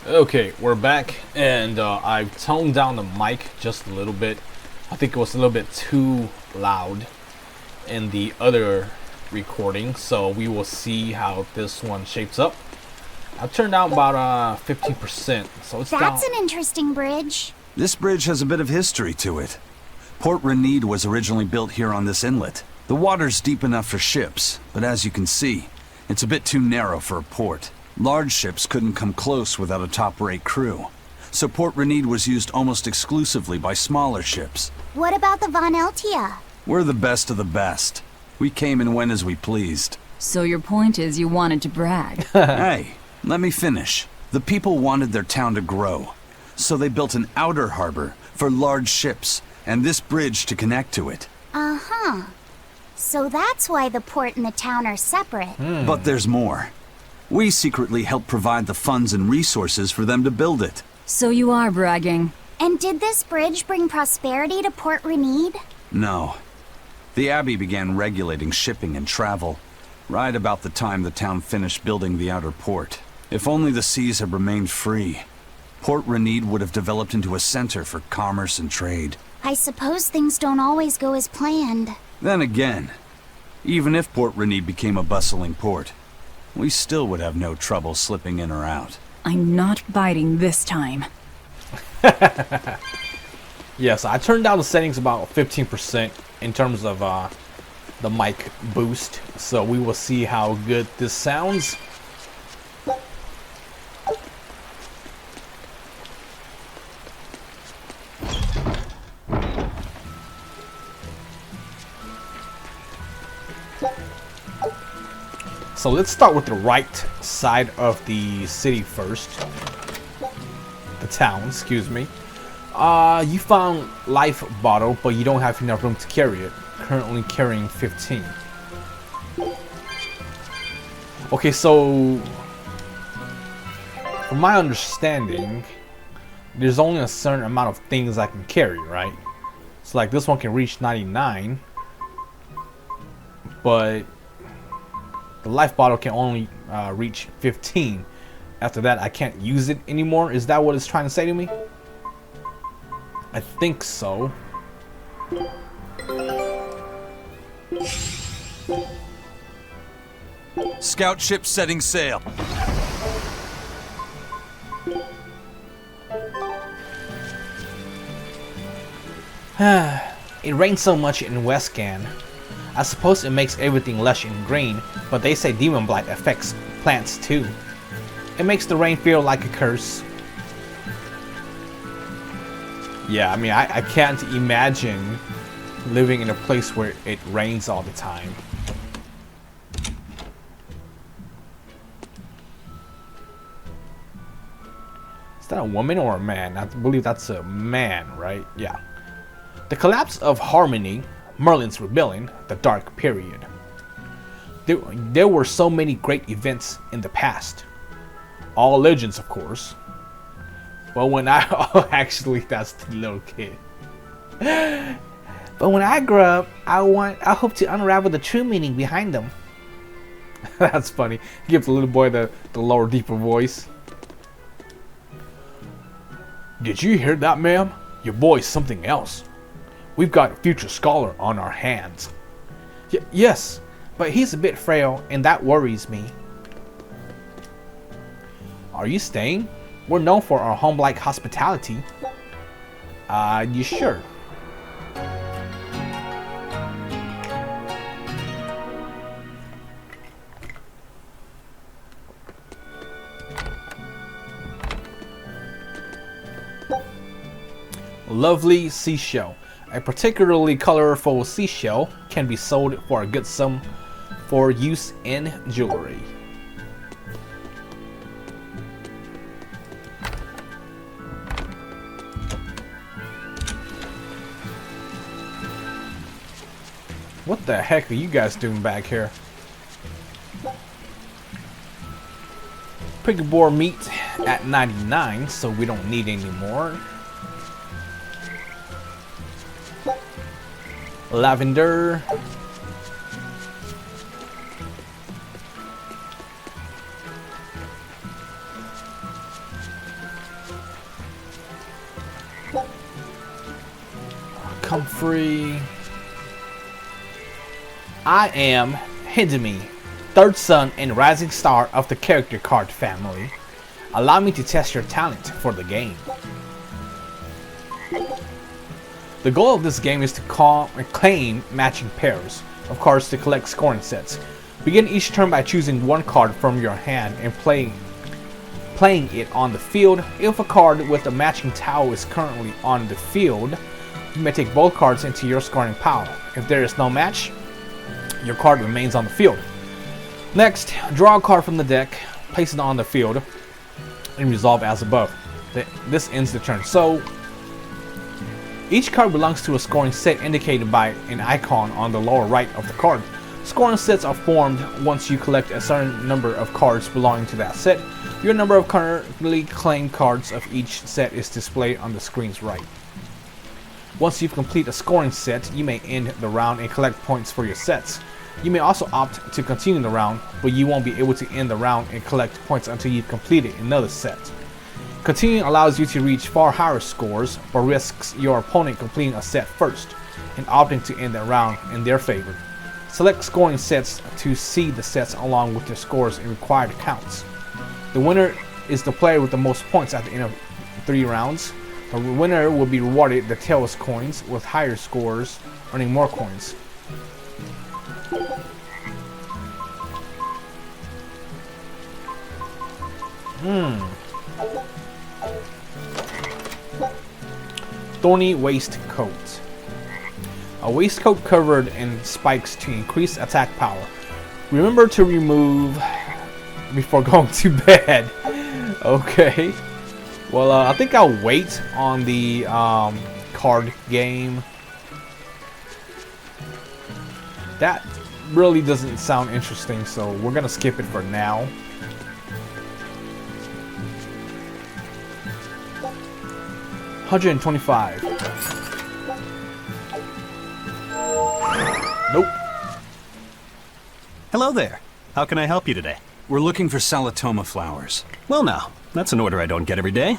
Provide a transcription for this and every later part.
Okay, we're back, and I've toned down the mic just a little bit. I think it was a little bit too loud in the other recording, so we will see how this one shapes up. I turned down about 50%, so it's down. That's an interesting bridge. This bridge has a bit of history to it. Port Renede was originally built here on this inlet. The water's deep enough for ships, but as you can see, it's a bit too narrow for a port. Large ships couldn't come close without a top-rate crew, so Port Renede was used almost exclusively by smaller ships. What about the Von Eltia? We're the best of the best. We came and went as we pleased. So your point is you wanted to brag. Hey, let me finish. The people wanted their town to grow, so they built an outer harbor for large ships, and this bridge to connect to it. Uh-huh. So that's why the port and the town are separate. But there's more. We secretly helped provide the funds and resources for them to build it. So you are bragging. And did this bridge bring prosperity to Port Renede? No. The Abbey began regulating shipping and travel, right about the time the town finished building the outer port. If only the seas had remained free, Port Renede would have developed into a center for commerce and trade. I suppose things don't always go as planned. Then again, even if Port Renede became a bustling port, we still would have no trouble slipping in or out. I'm not biting this time. Yes, I turned down the settings about 15% in terms of the mic boost, so we will see how good this sounds. So let's start with the right side of the city first. The town, excuse me. You found life bottle, but you don't have enough room to carry it. Currently carrying 15. Okay, so from my understanding, there's only a certain amount of things I can carry, right? So like this one can reach 99, but the life bottle can only reach 15. After that, I can't use it anymore. Is that what it's trying to say to me? I think so. Scout ship setting sail. It rains so much in Westcan. I suppose it makes everything lush and green, but they say demon blight affects plants too. It makes the rain feel like a curse. Yeah, I mean, I can't imagine living in a place where it rains all the time. Is that a woman or a man? I believe that's a man, right? Yeah. The collapse of Harmony, Merlin's rebellion, the Dark Period. There were so many great events in the past. All legends, of course. But when I... Oh, actually, that's the little kid. But when I grow up, I hope to unravel the true meaning behind them. That's funny. He gives the little boy the lower, deeper voice. Did you hear that, ma'am? Your boy's something else. We've got a future scholar on our hands. Yes, but he's a bit frail, and that worries me. Are you staying? We're known for our home-like hospitality. You sure? Lovely seashell. A particularly colorful seashell can be sold for a good sum for use in jewelry. What the heck are you guys doing back here? Prickly boar meat at 99, so we don't need any more. Lavender. Come free. I am Hidemi, third son and rising star of the character card family. Allow me to test your talent for the game. The goal of this game is to claim matching pairs of cards to collect scoring sets. Begin each turn by choosing one card from your hand and playing it on the field. If a card with a matching tile is currently on the field, you may take both cards into your scoring pile. If there is no match, your card remains on the field. Next, draw a card from the deck, place it on the field, and resolve as above. This ends the turn. So, each card belongs to a scoring set indicated by an icon on the lower right of the card. Scoring sets are formed once you collect a certain number of cards belonging to that set. Your number of currently claimed cards of each set is displayed on the screen's right. Once you've completed a scoring set, you may end the round and collect points for your sets. You may also opt to continue the round, but you won't be able to end the round and collect points until you've completed another set. Continuing allows you to reach far higher scores, but risks your opponent completing a set first and opting to end the round in their favor. Select scoring sets to see the sets along with their scores and required counts. The winner is the player with the most points at the end of 3 rounds. The winner will be rewarded the tails coins, with higher scores earning more coins. Thorny waistcoat. A waistcoat covered in spikes to increase attack power. Remember to remove before going to bed. Okay. Well, I think I'll wait on the card game. That really doesn't sound interesting, so we're gonna skip it for now. $125. Nope. Hello there. How can I help you today? We're looking for Salatoma flowers. Well now, that's an order I don't get every day.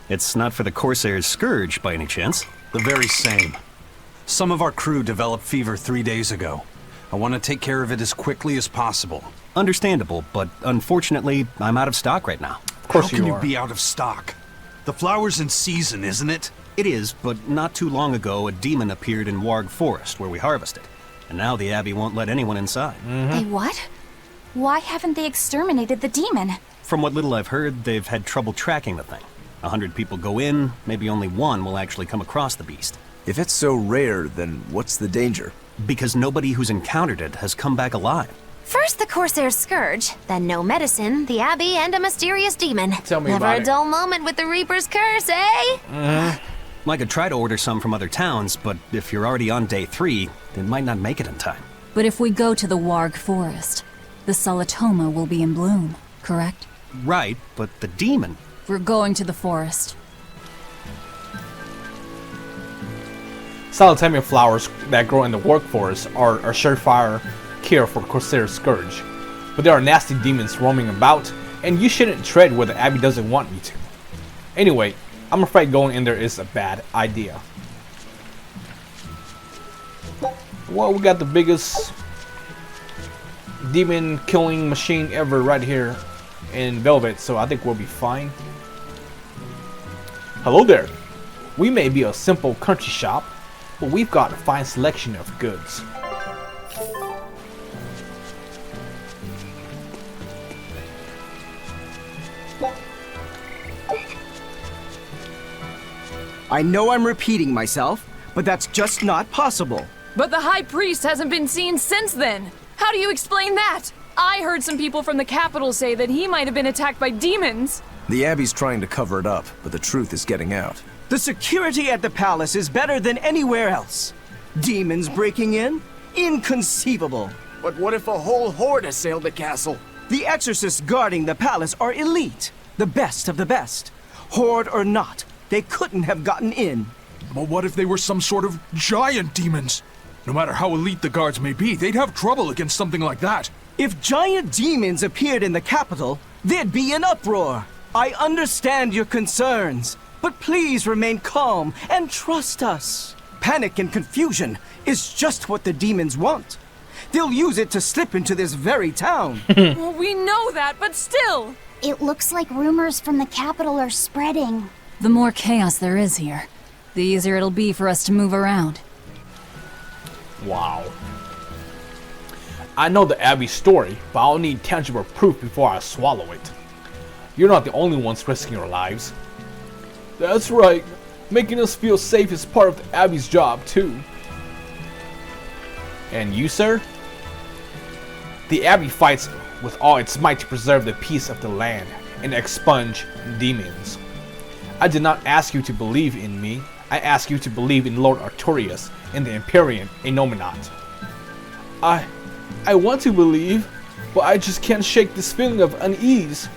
It's not for the Corsair's Scourge, by any chance. The very same. Some of our crew developed fever 3 days ago. I want to take care of it as quickly as possible. Understandable, but unfortunately, I'm out of stock right now. Of course How can you you are. be out of stock? The flower's in season, isn't it? It is, but not too long ago, a demon appeared in Warg Forest, where we harvested. And now the Abbey won't let anyone inside. They what? Why haven't they exterminated the demon? From what little I've heard, they've had trouble tracking the thing. 100 people go in, maybe only one will actually come across the beast. If it's so rare, then what's the danger? Because nobody who's encountered it has come back alive. First the Corsair's Scourge, then no medicine, the Abbey, and a mysterious demon. Tell me Never about a it. dull moment with the Reaper's Curse, eh? I could try to order some from other towns, but if you're already on day 3, they might not make it in time. But if we go to the Warg Forest, the Salatoma will be in bloom, correct? Right, but the demon... We're going to the forest. Salatoma flowers that grow in the Warg Forest are a surefire cure for Corsair's Scourge. But there are nasty demons roaming about, and you shouldn't tread where the Abbey doesn't want you to. Anyway, I'm afraid going in there is a bad idea. Well, we got the biggest demon killing machine ever right here in Velvet, so I think we'll be fine. Hello there. We may be a simple country shop, but we've got a fine selection of goods. I know I'm repeating myself, but that's just not possible. But the High Priest hasn't been seen since then. How do you explain that? I heard some people from the capital say that he might have been attacked by demons. The Abbey's trying to cover it up, but the truth is getting out. The security at the palace is better than anywhere else. Demons breaking in? Inconceivable. But what if a whole horde assailed the castle? The exorcists guarding the palace are elite, the best of the best. Horde or not, they couldn't have gotten in. But what if they were some sort of giant demons? No matter how elite the guards may be, they'd have trouble against something like that. If giant demons appeared in the capital, there'd be an uproar. I understand your concerns, But please remain calm and trust us. Panic and confusion is just what the demons want. They'll use it to slip into this very town. Well, we know that, but still! It looks like rumors from the capital are spreading. The more chaos there is here, the easier it'll be for us to move around. Wow. I know the Abbey story, but I'll need tangible proof before I swallow it. You're not the only ones risking your lives. That's right. Making us feel safe is part of the Abbey's job, too. And you, sir? The Abbey fights with all its might to preserve the peace of the land and expunge demons. I did not ask you to believe in me. I ask you to believe in Lord Artorias and the Empyrean Enominat. I want to believe, but I just can't shake this feeling of unease.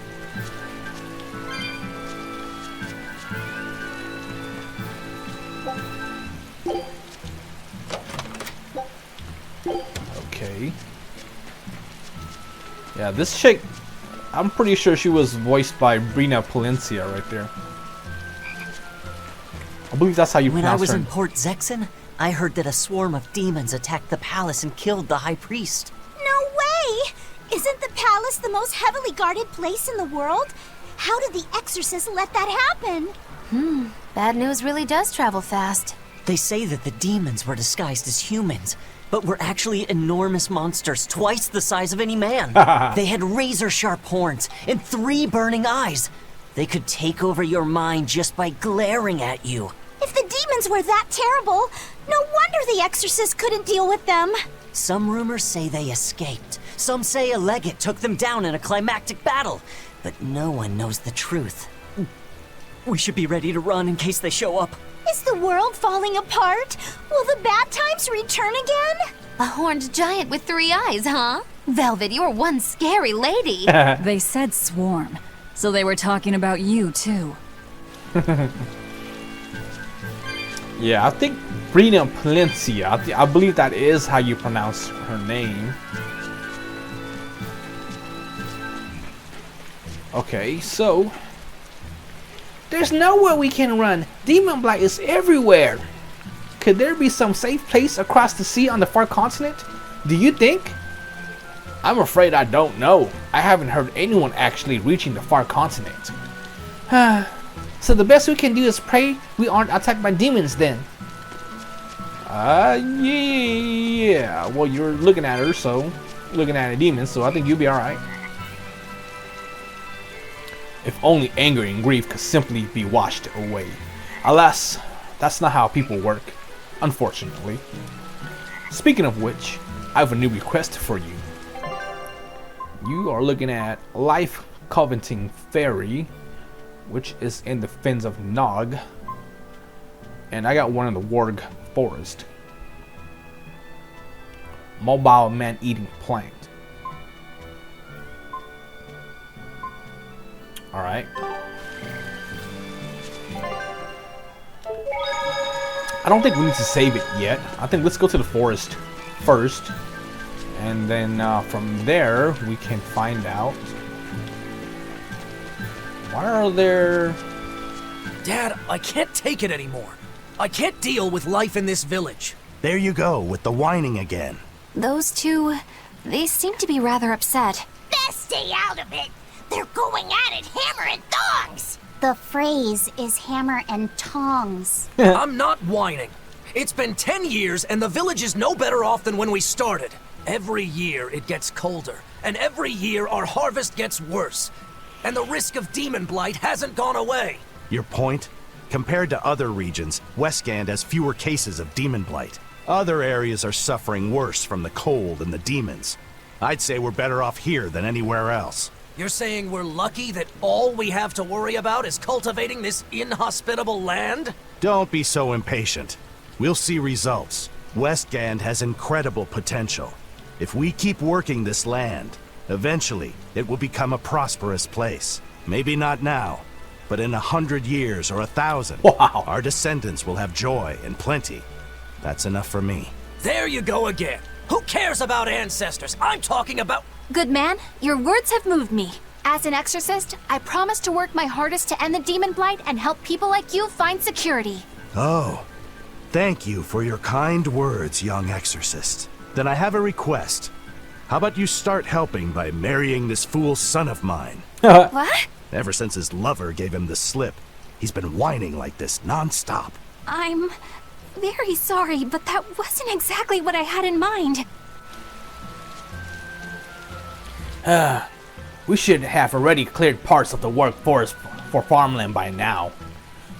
Okay. Yeah, this chick, I'm pretty sure she was voiced by Brina Palencia right there. I believe that's how you When I pronounce was her. in Port Zexen, I heard that a swarm of demons attacked the palace and killed the High Priest. No way! Isn't the palace the most heavily guarded place in the world? How did the exorcist let that happen? Bad news really does travel fast. They say that the demons were disguised as humans, but were actually enormous monsters, twice the size of any man. They had razor-sharp horns and 3 burning eyes. They could take over your mind just by glaring at you. If the demons were that terrible, no wonder the exorcist couldn't deal with them. Some rumors say they escaped. Some say a legate took them down in a climactic battle. But no one knows the truth. We should be ready to run in case they show up. Is the world falling apart? Will the bad times return again? A horned giant with 3 eyes, huh? Velvet, you're one scary lady. They said swarm, so they were talking about you too. Yeah, I think Brina Palencia, I believe that is how you pronounce her name. Okay, so there's nowhere we can run. Demon blight is everywhere. Could there be some safe place across the sea on the far continent? Do you think? I'm afraid I don't know. I haven't heard anyone actually reaching the far continent. So the best we can do is pray we aren't attacked by demons then. Yeah. Well, you're looking at her, so looking at a demon, so I think you'll be alright. If only anger and grief could simply be washed away. Alas, that's not how people work, unfortunately. Speaking of which, I have a new request for you. You are looking at Life Coventing Ferry, which is in the Fens of Nog. And I got one in the Warg Forest. Mobile man-eating plant. Alright. I don't think we need to save it yet. I think let's go to the forest first. And then from there, we can find out. Why are there... Dad, I can't take it anymore. I can't deal with life in this village. There you go, with the whining again. Those two, they seem to be rather upset. Best stay out of it. They're going at it hammer and tongs. The phrase is hammer and tongs. I'm not whining. It's been 10 years and the village is no better off than when we started. Every year it gets colder, and every year our harvest gets worse. And the risk of demon blight hasn't gone away. Your point? Compared to other regions, Westgand has fewer cases of demon blight. Other areas are suffering worse from the cold and the demons. I'd say we're better off here than anywhere else. You're saying we're lucky that all we have to worry about is cultivating this inhospitable land? Don't be so impatient. We'll see results. Westgand has incredible potential. If we keep working this land, eventually it will become a prosperous place. Maybe not now, but in 100 years or 1,000, wow, our descendants will have joy and plenty. That's enough for me. There you go again. Who cares about ancestors? I'm talking about... Good man, your words have moved me. As an exorcist, I promise to work my hardest to end the demon blight and help people like you find security. Oh, thank you for your kind words, young exorcist. Then I have a request. How about you start helping by marrying this fool son of mine? What? Ever since his lover gave him the slip, he's been whining like this non-stop. I'm very sorry, but that wasn't exactly what I had in mind. We should have already cleared parts of the work forest for farmland by now.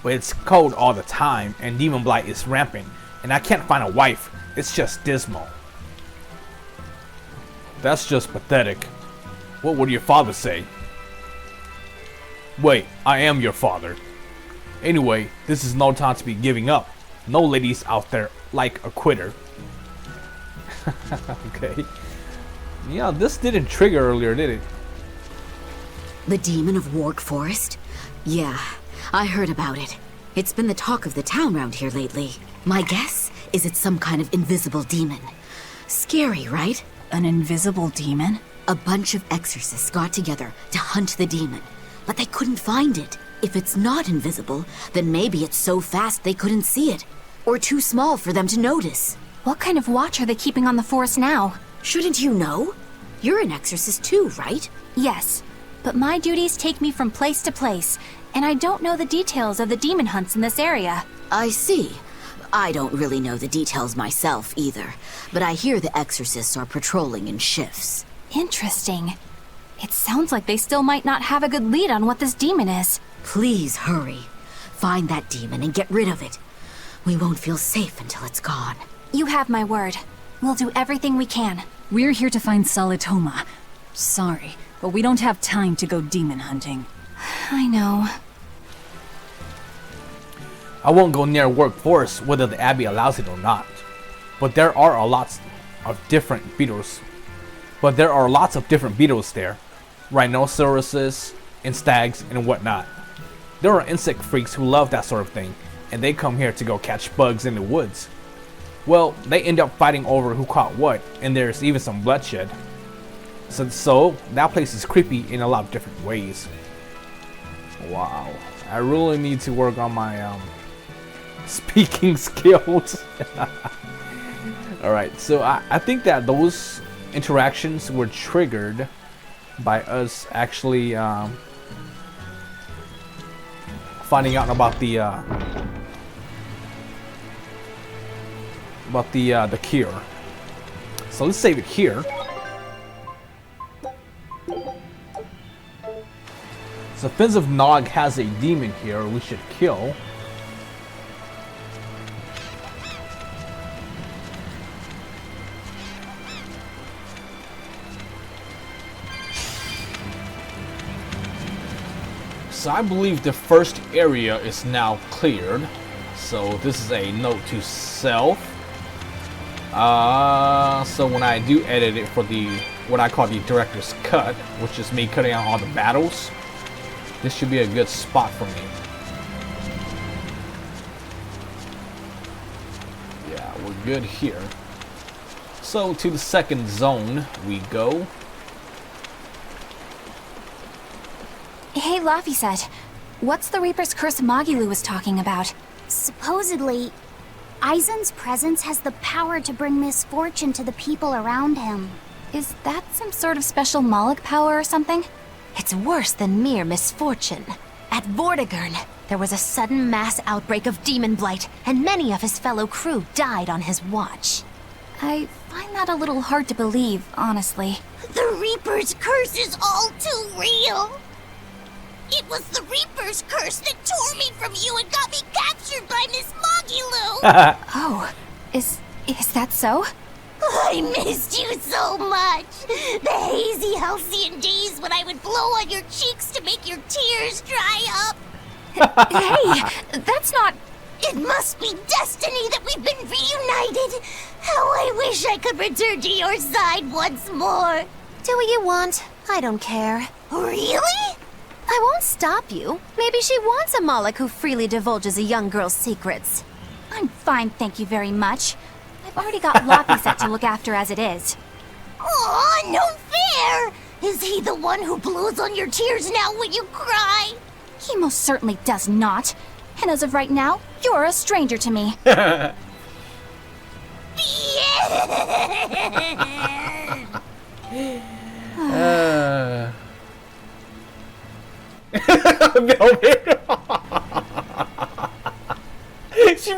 But it's cold all the time, and demon blight is rampant, and I can't find a wife. It's just dismal. That's just pathetic. What would your father say? Wait, I am your father. Anyway, this is no time to be giving up. No ladies out there like a quitter. Okay. Yeah, this didn't trigger earlier, did it? The demon of Warg Forest? Yeah, I heard about it. It's been the talk of the town round here lately. My guess is it's some kind of invisible demon. Scary, right? An invisible demon? A bunch of exorcists got together to hunt the demon, but they couldn't find it. If it's not invisible, then maybe it's so fast they couldn't see it, or too small for them to notice. What kind of watch are they keeping on the forest now? Shouldn't you know? You're an exorcist too, right? Yes, but my duties take me from place to place, and I don't know the details of the demon hunts in this area. I see. I don't really know the details myself either, but I hear the exorcists are patrolling in shifts. Interesting. It sounds like they still might not have a good lead on what this demon is. Please hurry. Find that demon and get rid of it. We won't feel safe until it's gone. You have my word. We'll do everything we can. We're here to find Salatoma. Sorry, but we don't have time to go demon hunting. I know. I won't go near Warg Forest whether the Abbey allows it or not. But there are lots of different beetles. There. Rhinoceroses and stags and whatnot. There are insect freaks who love that sort of thing, and they come here to go catch bugs in the woods. Well, they end up fighting over who caught what, and there's even some bloodshed. So that place is creepy in a lot of different ways. Wow, I really need to work on my speaking skills. Alright, so I think that those interactions were triggered by us actually finding out about the cure. So let's save it here. So Offensive Nog has a demon here we should kill. So I believe the first area is now cleared. So this is a note to self. So when I do edit it for what I call the director's cut, which is me cutting out all the battles, this should be a good spot for me. Yeah, we're good here. So to the second zone we go. Hey, Laphicet, what's the Reaper's Curse Magilu was talking about? Supposedly, Aizen's presence has the power to bring misfortune to the people around him. Is that some sort of special Moloch power or something? It's worse than mere misfortune. At Vortigern, there was a sudden mass outbreak of demon blight, and many of his fellow crew died on his watch. I find that a little hard to believe, honestly. The Reaper's Curse is all too real. It was the Reaper's Curse that tore me from you and got me captured by Miss Magilu. Oh, is that so? I missed you so much. The hazy halcyon days when I would blow on your cheeks to make your tears dry up. Hey, that's not... It must be destiny that we've been reunited. How I wish I could return to your side once more. Do what you want. I don't care. Really? I won't stop you. Maybe she wants a Moloch who freely divulges a young girl's secrets. I'm fine, thank you very much. I've already got Laphicet to look after as it is. Aw, no fair! Is he the one who blows on your tears now when you cry? He most certainly does not. And as of right now, you're a stranger to me. She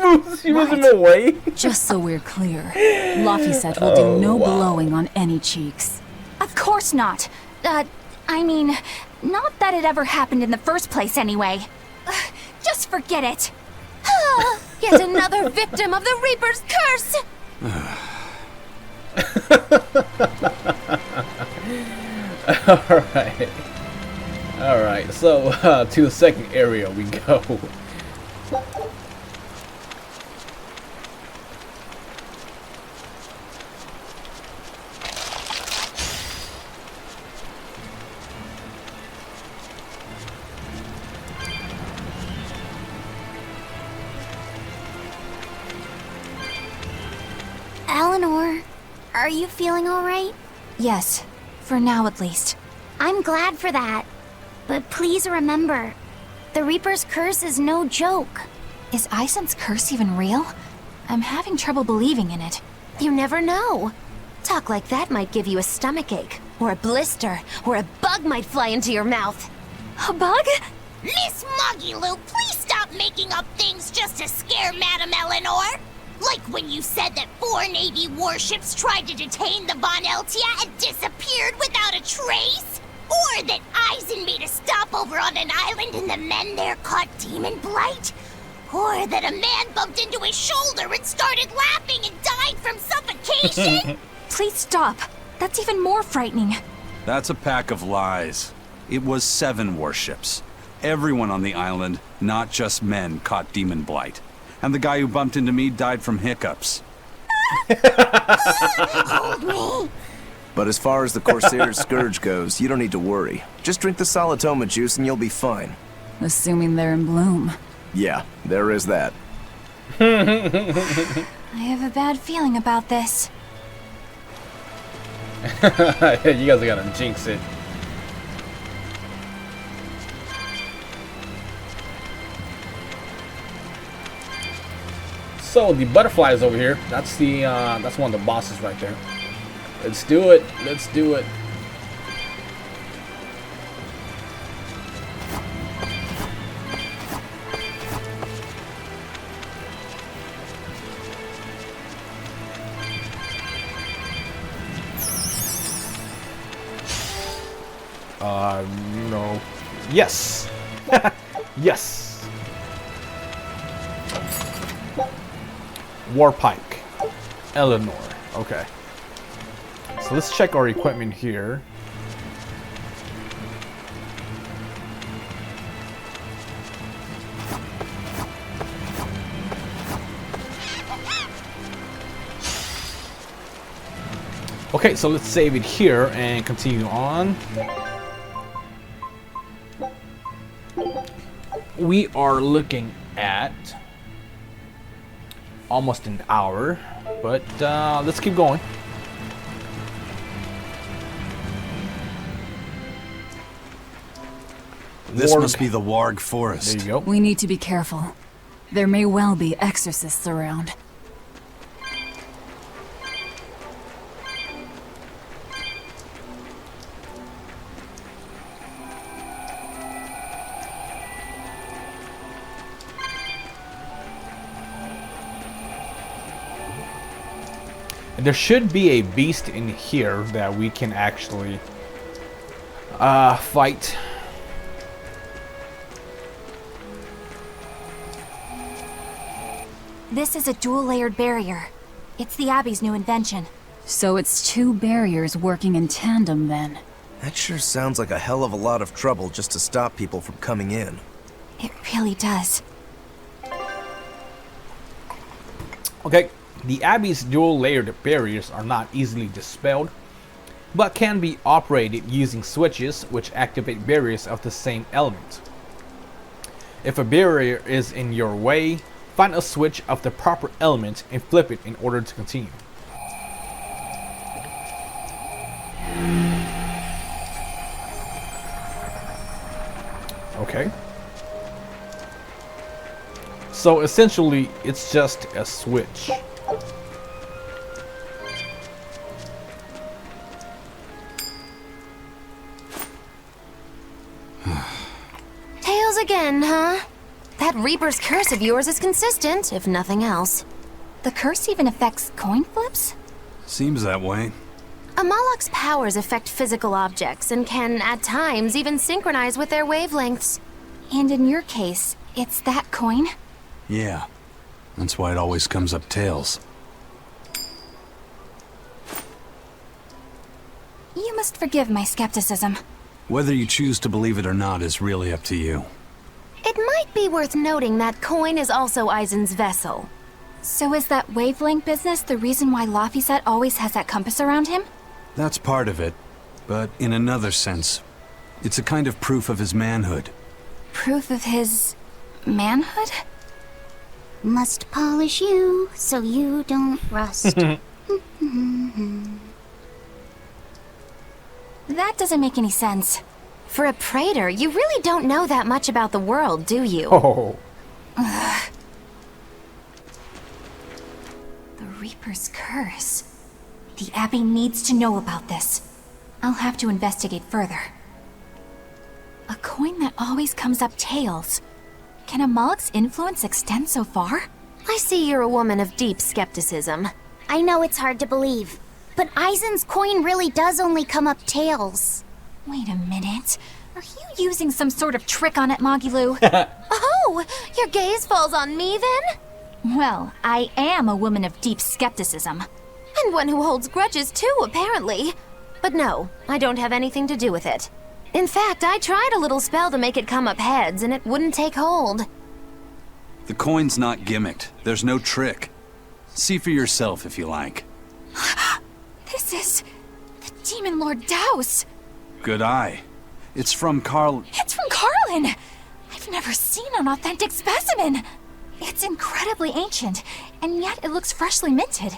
moves him away. Just so we're clear, Laphicet will do no blowing on any cheeks. Of course not. I mean, not that it ever happened in the first place anyway. Just forget it. Yet another victim of the Reaper's curse! Alright, so to the second area we go. Eleanor, are you feeling alright? Yes, for now at least. I'm glad for that. But please remember, the Reaper's curse is no joke. Is Isen's curse even real? I'm having trouble believing in it. You never know. Talk like that might give you a stomachache, or a blister, or a bug might fly into your mouth. A bug? Miss Moggyloo, please stop making up things just to scare Madame Eleanor. Like when you said that 4 Navy warships tried to detain the Von Eltia and disappeared without a trace? Or that Eisen made a stopover on an island and the men there caught demon blight? Or that a man bumped into his shoulder and started laughing and died from suffocation? Please stop. That's even more frightening. That's a pack of lies. It was 7 warships. Everyone on the island, not just men, caught demon blight. And the guy who bumped into me died from hiccups. Hold me. But as far as the Corsair's Scourge goes, you don't need to worry. Just drink the Solitoma juice and you'll be fine. Assuming they're in bloom. Yeah, there is that. I have a bad feeling about this. You guys are gonna jinx it. So the butterfly is over here. That's the that's one of the bosses right there. Let's do it. Let's do it. No. Yes. Yes. Warpike. Eleanor. Okay. So let's check our equipment here. Okay, so let's save it here and continue on. We are looking at almost an hour, but let's keep going. This must be the Warg Forest. There you go. We need to be careful. There may well be exorcists around. There should be a beast in here that we can actually fight. This is a dual-layered barrier. It's the Abbey's new invention. So it's 2 barriers working in tandem then. That sure sounds like a hell of a lot of trouble just to stop people from coming in. It really does. Okay, the Abbey's dual-layered barriers are not easily dispelled, but can be operated using switches which activate barriers of the same element. If a barrier is in your way, find a switch of the proper element and flip it in order to continue. Okay. So essentially, it's just a switch. Tails again, huh? That Reaper's curse of yours is consistent, if nothing else. The curse even affects coin flips? Seems that way. A Moloch's powers affect physical objects and can, at times, even synchronize with their wavelengths. And in your case, it's that coin? Yeah. That's why it always comes up tails. You must forgive my skepticism. Whether you choose to believe it or not is really up to you. It might be worth noting that coin is also Eisen's vessel. So is that wavelength business the reason why Laphicet always has that compass around him? That's part of it, but in another sense, it's a kind of proof of his manhood. Proof of his manhood? Must polish you so you don't rust. That doesn't make any sense. For a praetor, you really don't know that much about the world, do you? Oh. The Reaper's curse. The Abbey needs to know about this. I'll have to investigate further. A coin that always comes up tails. Can a Moloch's influence extend so far? I see you're a woman of deep skepticism. I know it's hard to believe, but Eisen's coin really does only come up tails. Wait a minute. Are you using some sort of trick on it, Magilu? Oh, your gaze falls on me then? Well, I am a woman of deep skepticism. And one who holds grudges too, apparently. But no, I don't have anything to do with it. In fact, I tried a little spell to make it come up heads, and it wouldn't take hold. The coin's not gimmicked. There's no trick. See for yourself if you like. This is the Demon Lord Daus. Good eye. It's from Carl... It's from Carlin! I've never seen an authentic specimen. It's incredibly ancient, and yet it looks freshly minted.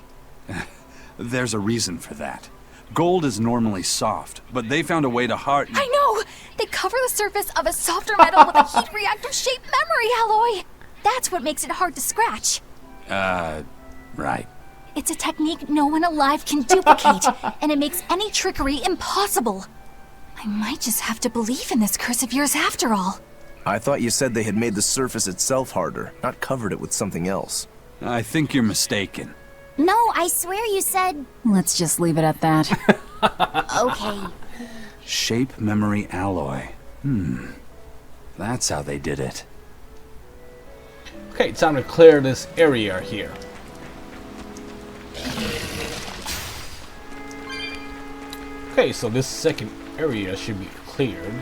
There's a reason for that. Gold is normally soft, but they found a way to harden... I know! They cover the surface of a softer metal with a heat reactor-shaped memory alloy! That's what makes it hard to scratch. Right. It's a technique no one alive can duplicate, and it makes any trickery impossible. I might just have to believe in this curse of yours after all. I thought you said they had made the surface itself harder, not covered it with something else. I think you're mistaken. No, I swear you said... Let's just leave it at that. Okay. Shape memory alloy. That's how they did it. Okay, time to clear this area here. Okay, so this second area should be cleared.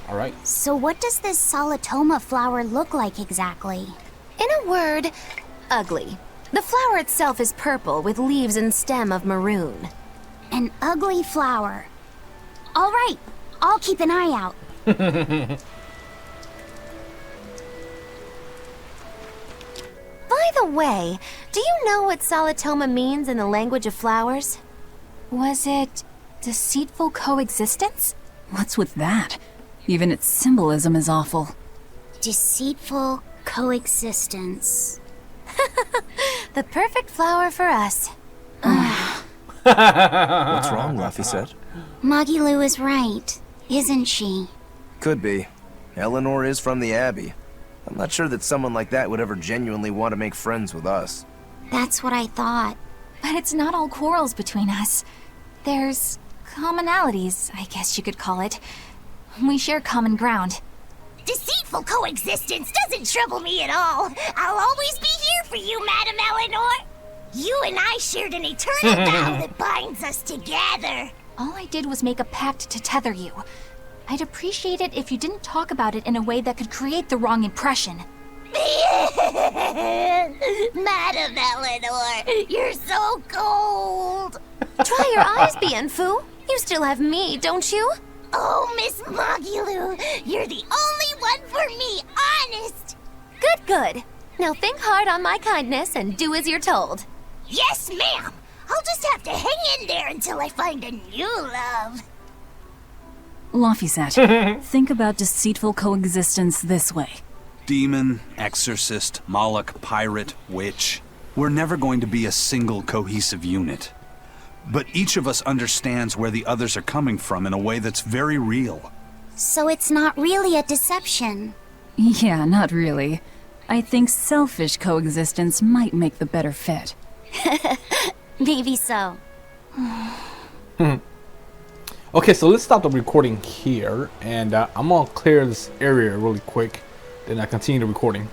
Alright. So what does this Solitoma flower look like exactly? In a word, ugly. The flower itself is purple with leaves and stem of maroon. An ugly flower. All right, I'll keep an eye out. By the way, do you know what Solitoma means in the language of flowers? Was it deceitful coexistence? What's with that? Even its symbolism is awful. Deceitful coexistence. The perfect flower for us. What's wrong, Laphicet? Magilu is right, isn't she? Could be. Eleanor is from the Abbey. I'm not sure that someone like that would ever genuinely want to make friends with us. That's what I thought. But it's not all quarrels between us. There's commonalities, I guess you could call it. We share common ground. Deceitful coexistence doesn't trouble me at all. I'll always be here for you, Madam Eleanor. You and I shared an eternal vow that binds us together. All I did was make a pact to tether you. I'd appreciate it if you didn't talk about it in a way that could create the wrong impression. Madam Eleanor, you're so cold. Try your eyes, Bienfu. You still have me, don't you? Oh, Miss Mogiloo, you're the only one for me, honest. Good, good. Now think hard on my kindness and do as you're told. Yes, ma'am. I'll just have to hang in there until I find a new love. Lafisat, think about deceitful coexistence this way. Demon, exorcist, Moloch, pirate, witch. We're never going to be a single cohesive unit. But each of us understands where the others are coming from in a way that's very real. So it's not really a deception. Yeah, not really. I think selfish coexistence might make the better fit. Maybe so. Okay, so let's stop the recording here, and I'm gonna clear this area really quick. Then I continue the recording.